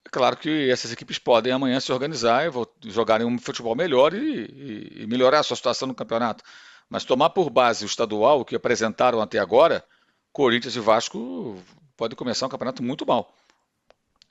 É claro que essas equipes podem amanhã se organizar e jogarem um futebol melhor e melhorar a sua situação no campeonato. Mas tomar por base o estadual, o que apresentaram até agora, Corinthians e Vasco podem começar um campeonato muito mal.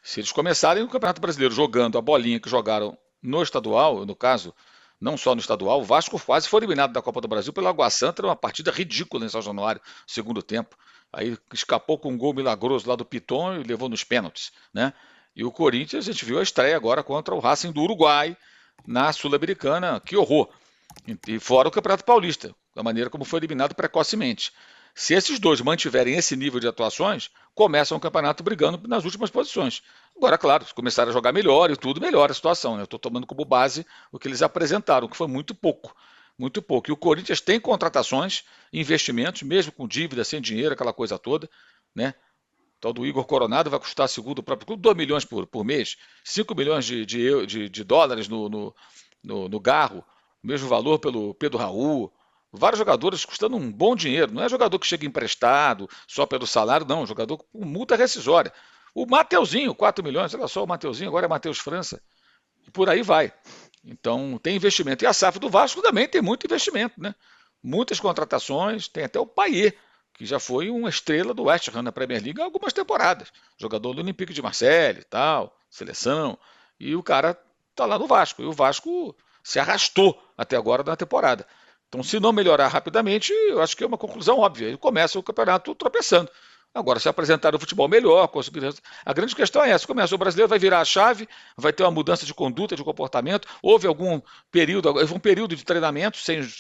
Se eles começarem o Campeonato Brasileiro jogando a bolinha que jogaram no estadual, no caso, não só no estadual, o Vasco quase foi eliminado da Copa do Brasil pelo Água Santa, uma partida ridícula em São Januário, segundo tempo. Aí escapou com um gol milagroso lá do Piton e levou nos pênaltis, né? E o Corinthians, a gente viu a estreia agora contra o Racing do Uruguai na Sul-Americana, que horror. E fora o Campeonato Paulista, da maneira como foi eliminado precocemente. Se esses dois mantiverem esse nível de atuações, começam o campeonato brigando nas últimas posições. Agora, claro, se começarem a jogar melhor e tudo, melhora a situação. Né? Eu estou tomando como base o que eles apresentaram, que foi muito pouco. Muito pouco. E o Corinthians tem contratações, investimentos, mesmo com dívida, sem dinheiro, aquela coisa toda. Né? O tal do Igor Coronado vai custar, segundo o próprio clube, 2 milhões por mês, 5 milhões de dólares no Garro, o mesmo valor pelo Pedro Raul. Vários jogadores custando um bom dinheiro. Não é jogador que chega emprestado só pelo salário, não. Jogador com multa rescisória. O Mateuzinho, 4 milhões. Olha só, o Mateuzinho agora é Matheus França. E por aí vai. Então tem investimento. E a SAF do Vasco também tem muito investimento, né? Muitas contratações. Tem até o Payet, que já foi uma estrela do West Ham na Premier League há algumas temporadas. Jogador do Olympique de Marseille e tal, seleção. E o cara tá lá no Vasco. E o Vasco se arrastou até agora na temporada. Então, se não melhorar rapidamente, eu acho que é uma conclusão óbvia. Ele começa o campeonato tropeçando. Agora, se apresentar o futebol melhor, conseguir... A grande questão é essa: começa o brasileiro, vai virar a chave, vai ter uma mudança de conduta, de comportamento. Houve algum período, houve um período de treinamento,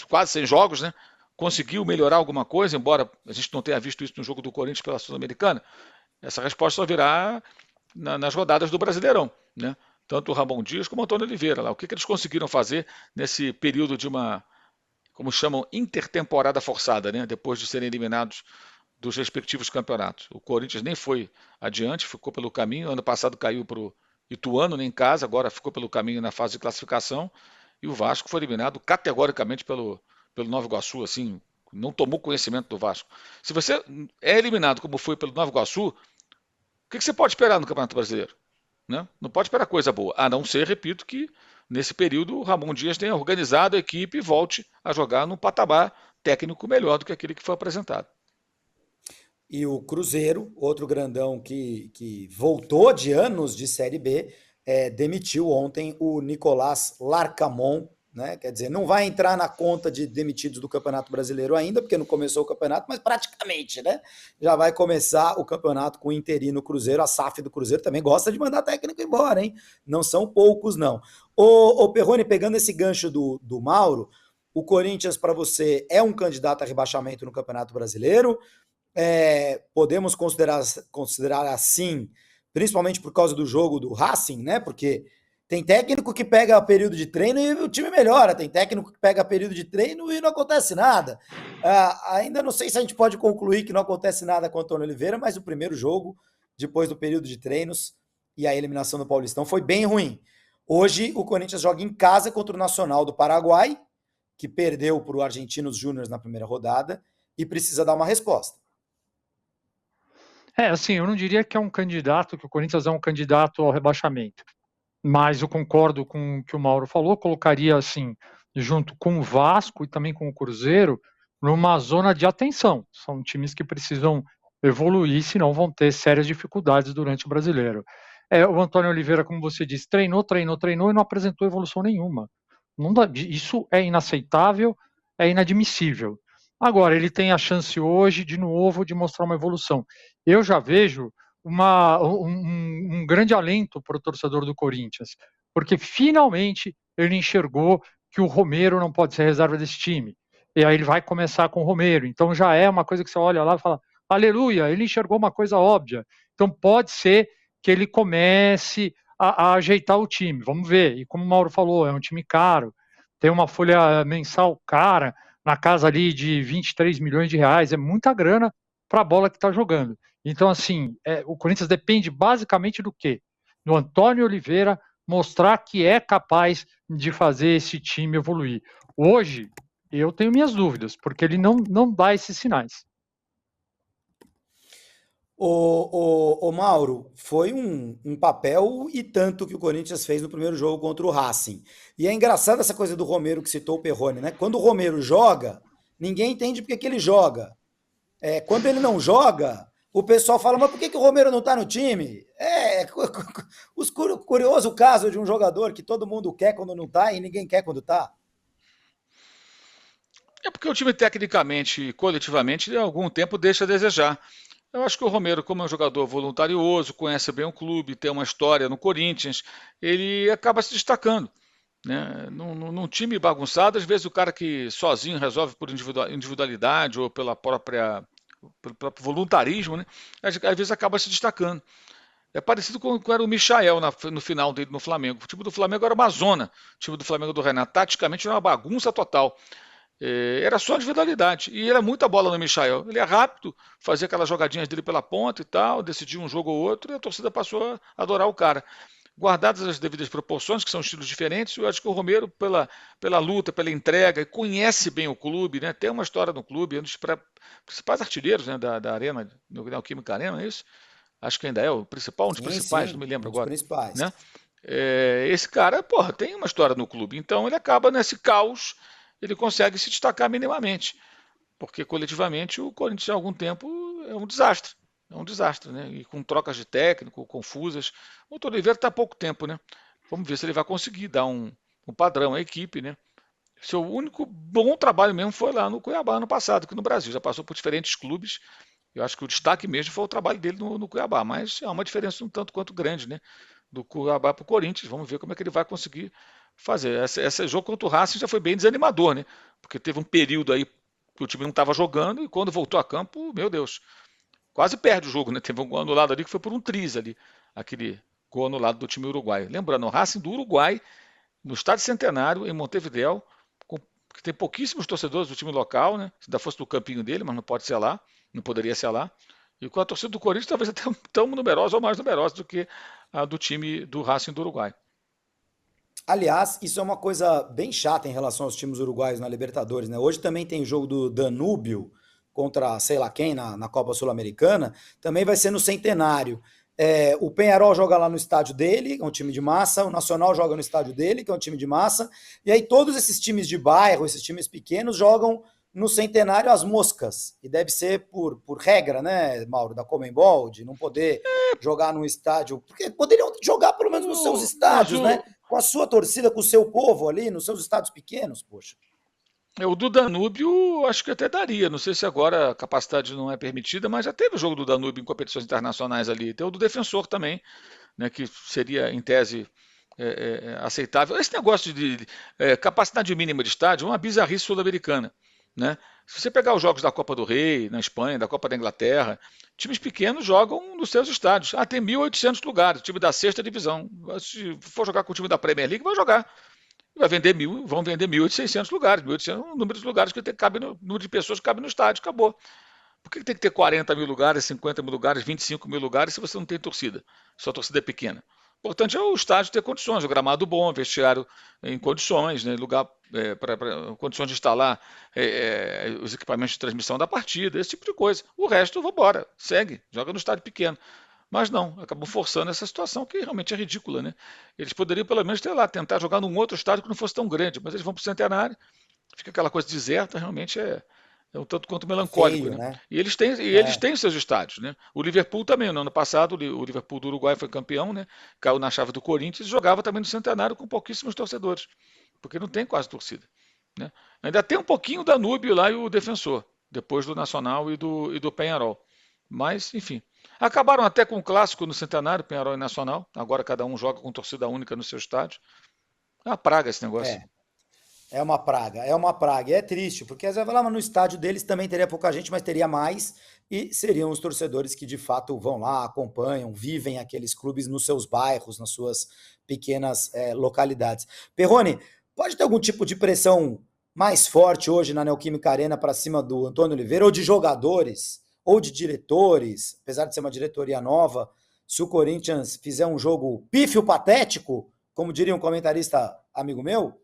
quase sem jogos, né? Conseguiu melhorar alguma coisa, embora a gente não tenha visto isso no jogo do Corinthians pela Sul-Americana. Essa resposta só virá nas rodadas do Brasileirão, né? Tanto o Ramon Dias como o Antônio Oliveira lá. O que eles conseguiram fazer nesse período de uma, como chamam, intertemporada forçada, né? Depois de serem eliminados dos respectivos campeonatos. O Corinthians nem foi adiante, ficou pelo caminho. Ano passado caiu para o Ituano, nem em casa, agora ficou pelo caminho na fase de classificação. E o Vasco foi eliminado categoricamente pelo Nova Iguaçu, assim, não tomou conhecimento do Vasco. Se você é eliminado como foi pelo Nova Iguaçu, o que você pode esperar no Campeonato Brasileiro? Né? Não pode esperar coisa boa, a não ser, repito, que nesse período o Ramon Dias tenha organizado a equipe e volte a jogar num patamar técnico melhor do que aquele que foi apresentado. E o Cruzeiro, outro grandão que voltou de anos de Série B, demitiu ontem o Nicolás Larcamon, né? Quer dizer, não vai entrar na conta de demitidos do Campeonato Brasileiro ainda, porque não começou o campeonato, mas praticamente, né? Já vai começar o campeonato com o interino Cruzeiro. A SAF do Cruzeiro também gosta de mandar técnico embora, hein? Não são poucos, não. Ô Perrone, pegando esse gancho do Mauro, o Corinthians, para você, é um candidato a rebaixamento no Campeonato Brasileiro? Podemos considerar assim, principalmente por causa do jogo do Racing, né? Porque tem técnico que pega período de treino e o time melhora, tem técnico que pega período de treino e não acontece nada. Ainda não sei se a gente pode concluir que não acontece nada com o Antônio Oliveira, mas o primeiro jogo, depois do período de treinos e a eliminação do Paulistão, foi bem ruim. Hoje, o Corinthians joga em casa contra o Nacional do Paraguai, que perdeu para o Argentinos Júnior na primeira rodada, e precisa dar uma resposta. Assim, eu não diria que é um candidato, que o Corinthians é um candidato ao rebaixamento, mas eu concordo com o que o Mauro falou, colocaria, assim, junto com o Vasco e também com o Cruzeiro, numa zona de atenção. São times que precisam evoluir, senão vão ter sérias dificuldades durante o Brasileiro. O Antônio Oliveira, como você disse, treinou e não apresentou evolução nenhuma. Não dá, isso é inaceitável, é inadmissível. Agora, ele tem a chance hoje, de novo, de mostrar uma evolução. Eu já vejo um grande alento para o torcedor do Corinthians, porque finalmente ele enxergou que o Romero não pode ser reserva desse time. E aí ele vai começar com o Romero. Então já é uma coisa que você olha lá e fala, aleluia, ele enxergou uma coisa óbvia. Então pode ser que ele comece a ajeitar o time. Vamos ver. E como o Mauro falou, é um time caro, tem uma folha mensal cara, na casa ali de 23 milhões de reais, é muita grana para a bola que está jogando. Então, assim, o Corinthians depende basicamente do quê? Do Antônio Oliveira mostrar que é capaz de fazer esse time evoluir. Hoje, eu tenho minhas dúvidas, porque ele não dá esses sinais. O Mauro, foi um papel e tanto que o Corinthians fez no primeiro jogo contra o Racing. E é engraçado essa coisa do Romero que citou o Perrone, né? Quando o Romero joga, ninguém entende porque que ele joga. Quando ele não joga, o pessoal fala, mas por que o Romero não tá no time? Curioso caso de um jogador que todo mundo quer quando não tá e ninguém quer quando tá. É porque o time, tecnicamente e coletivamente, há algum tempo deixa a desejar. Eu acho que o Romero, como é um jogador voluntarioso, conhece bem o clube, tem uma história no Corinthians, ele acaba se destacando. Né? Num time bagunçado, às vezes o cara que sozinho resolve por individualidade ou pelo próprio voluntarismo, né? Às vezes acaba se destacando. É parecido com era o Michael no final dele no Flamengo. O time do Flamengo era uma zona. O time do Flamengo do Renato, taticamente, era uma bagunça total. Era só individualidade. E era muita bola no Michael. Ele é rápido, fazia aquelas jogadinhas dele pela ponta e tal, decidia um jogo ou outro, e a torcida passou a adorar o cara. Guardadas as devidas proporções, que são estilos diferentes, eu acho que o Romero, pela luta, pela entrega, conhece bem o clube, né? Tem uma história no clube, é um dos principais artilheiros, né, da Arena, no Neoquímica Arena, não é isso? Acho que ainda é o principal, um dos Sim, principais, não sim, me lembro um dos agora. principais. Né? Esse cara, porra, tem uma história no clube, então ele acaba nesse caos, ele consegue se destacar minimamente, porque coletivamente o Corinthians há algum tempo é um desastre. É um desastre, né? E com trocas de técnico, confusas. O Doutor Oliveira está há pouco tempo, né? Vamos ver se ele vai conseguir dar um padrão à equipe, né? Seu único bom trabalho mesmo foi lá no Cuiabá ano passado, aqui no Brasil. Já passou por diferentes clubes. Eu acho que o destaque mesmo foi o trabalho dele no Cuiabá, mas é uma diferença um tanto quanto grande, né? Do Cuiabá para o Corinthians. Vamos ver como é que ele vai conseguir fazer. Esse jogo contra o Racing já foi bem desanimador, né? Porque teve um período aí que o time não estava jogando e quando voltou a campo, meu Deus, quase perde o jogo, né? Teve um gol anulado ali que foi por um triz ali, aquele gol anulado do time uruguaio. Lembrando, o Racing do Uruguai, no Estádio Centenário, em Montevidéu, que tem pouquíssimos torcedores do time local, né? Se ainda fosse do campinho dele, mas não pode ser lá, não poderia ser lá. E com a torcida do Corinthians, talvez até tão numerosa ou mais numerosa do que a do time do Racing do Uruguai. Aliás, isso é uma coisa bem chata em relação aos times uruguaios na Libertadores, né? Hoje também tem o jogo do Danúbio contra sei lá quem na Copa Sul-Americana, também vai ser no Centenário. O Peñarol joga lá no estádio dele, que é um time de massa, o Nacional joga no estádio dele, que é um time de massa, e aí todos esses times de bairro, esses times pequenos, jogam no Centenário as moscas, e deve ser por regra, né, Mauro, da Conmebol, de não poder jogar num estádio, porque poderiam jogar pelo menos nos seus Mas estádios, né? Com a sua torcida, com o seu povo ali, nos seus estádios pequenos, poxa. o do Danúbio acho que até daria. Não sei se agora a capacidade não é permitida, mas já teve o jogo do Danúbio em competições internacionais ali. Tem o do Defensor também, né, que seria, em tese, aceitável. Esse negócio de capacidade mínima de estádio é uma bizarrice sul-americana. Né? Se você pegar os jogos da Copa do Rei, na Espanha, da Copa da Inglaterra, times pequenos jogam nos seus estádios. Tem 1.800 lugares, time da sexta divisão. Se for jogar com o time da Premier League, vai jogar. Vão vender 1.600 lugares, 1.800 é o número de lugares que cabe no número de pessoas que cabe no estádio, acabou. Por que tem que ter 40 mil lugares, 50 mil lugares, 25 mil lugares se você não tem torcida? Sua torcida é pequena. O importante é o estádio ter condições, o gramado bom, vestiário em condições, né, lugar para condições de instalar os equipamentos de transmissão da partida, esse tipo de coisa. O resto, vamos embora, segue, joga no estádio pequeno. Mas não, acabam forçando essa situação que realmente é ridícula, né? Eles poderiam pelo menos ter lá, tentar jogar num outro estádio que não fosse tão grande, mas eles vão para o Centenário, fica aquela coisa deserta, realmente é um tanto quanto melancólico, Feio, né? né? E eles têm seus estádios, né? O Liverpool também, no ano passado, o Liverpool do Uruguai foi campeão, né? Caiu na chave do Corinthians e jogava também no Centenário com pouquíssimos torcedores, porque não tem quase torcida, né? Ainda tem um pouquinho da Danúbio lá e o Defensor, depois do Nacional e do Peñarol. Mas, enfim. Acabaram até com o clássico no Centenário, Peñarol e Nacional. Agora cada um joga com torcida única no seu estádio. É uma praga esse negócio. É, é uma praga, é uma praga. E é triste, porque às vezes vai lá, mas no estádio deles também teria pouca gente, mas teria mais, e seriam os torcedores que de fato vão lá, acompanham, vivem aqueles clubes nos seus bairros, nas suas pequenas localidades. Perrone, pode ter algum tipo de pressão mais forte hoje na Neoquímica Arena para cima do Antônio Oliveira, ou de jogadores, ou de diretores, apesar de ser uma diretoria nova, se o Corinthians fizer um jogo pífio patético, como diria um comentarista amigo meu?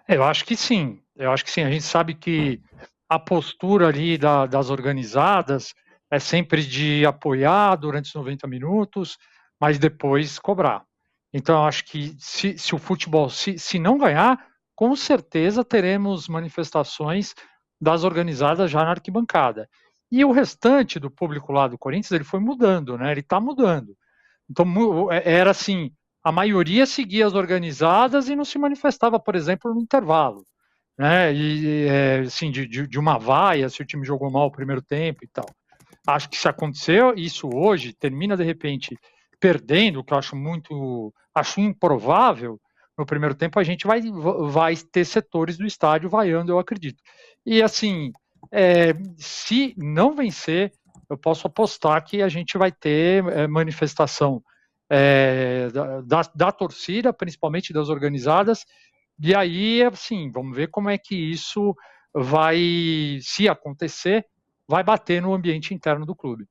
Eu acho que sim. Eu acho que sim. A gente sabe que a postura ali das organizadas é sempre de apoiar durante os 90 minutos, mas depois cobrar. Então, eu acho que se o futebol, se não ganhar, com certeza teremos manifestações das organizadas já na arquibancada. E o restante do público lá do Corinthians, ele foi mudando, né? Ele está mudando. Então, era assim, a maioria seguia as organizadas e não se manifestava, por exemplo, no intervalo, né? E assim, de uma vaia, se o time jogou mal o primeiro tempo e tal. Acho que se aconteceu isso hoje, termina de repente perdendo, que eu acho improvável, no primeiro tempo a gente vai ter setores do estádio vaiando, eu acredito. E assim, se não vencer, eu posso apostar que a gente vai ter manifestação da torcida, principalmente das organizadas, e aí, assim, vamos ver como é que isso vai, se acontecer, vai bater no ambiente interno do clube.